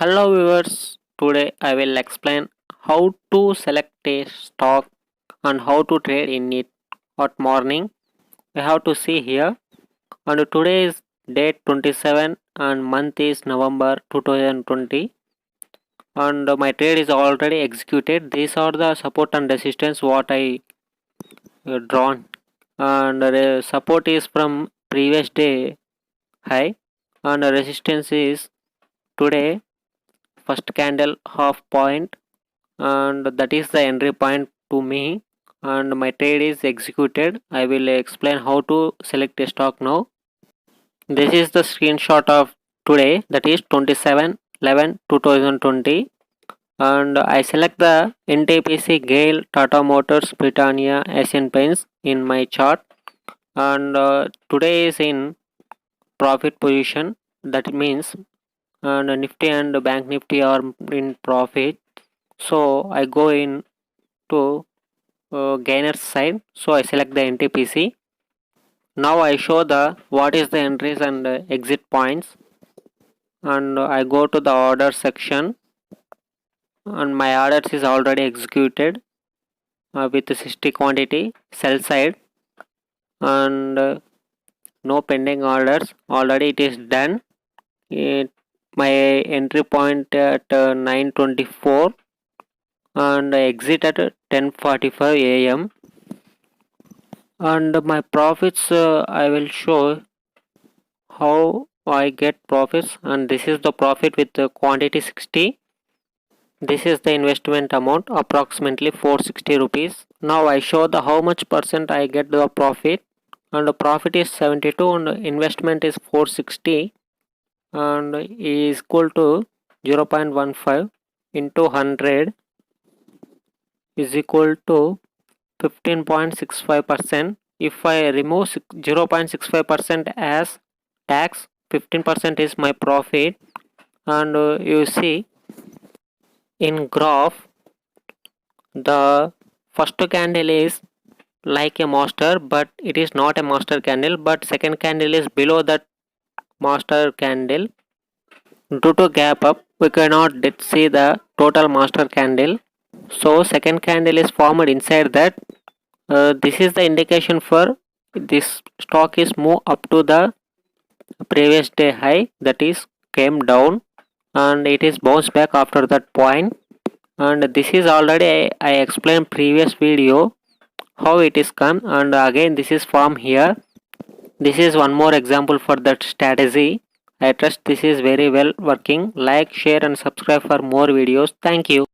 Hello viewers, today I will explain how to select a stock and how to trade in it at morning. We have to see here, and today is date 27 and month is November 2020, and my trade is already executed. These are the support and resistance what I drawn, and the support is from previous day high, and the resistance is today first candle half point, and that is the entry point to me, and my trade is executed. I will explain how to select a stock now. This is the screenshot of today, that is 27/11/2020, and I select the NTPC, Gale, Tata Motors, Britannia, Asian Paints in my chart, and today is in profit position. That means Nifty and Bank Nifty are in profit, so I go in to gainer side, so I select the NTPC. Now I show the what is the entries and exit points, and I go to the order section, and my orders is already executed with 60 quantity sell side, and no pending orders, already it is done. My entry point at 9:24 and I exit at 10:45 a.m. and my profits, I will show how I get profits, and this is the profit with the quantity 60. This is the investment amount, approximately 460 rupees. Now I show the how much percent I get the profit, and the profit is 72 and investment is 460, and is equal to 0.15 into 100 is equal to 15.65%. If I remove 0.65% as tax, 15% is my profit. And you see in graph, the first candle is like a master, but it is not a master candle, but second candle is below that master candle. Due to gap up, we cannot see the total master candle, so second candle is formed inside that. This is the indication for this stock is move up to the previous day high, that is came down, and it is bounced back after that point. And this is already I explained previous video how it is come, and again this is form here. This is one more example for that strategy. I trust this is very well working. Like, share and subscribe for more videos. Thank you.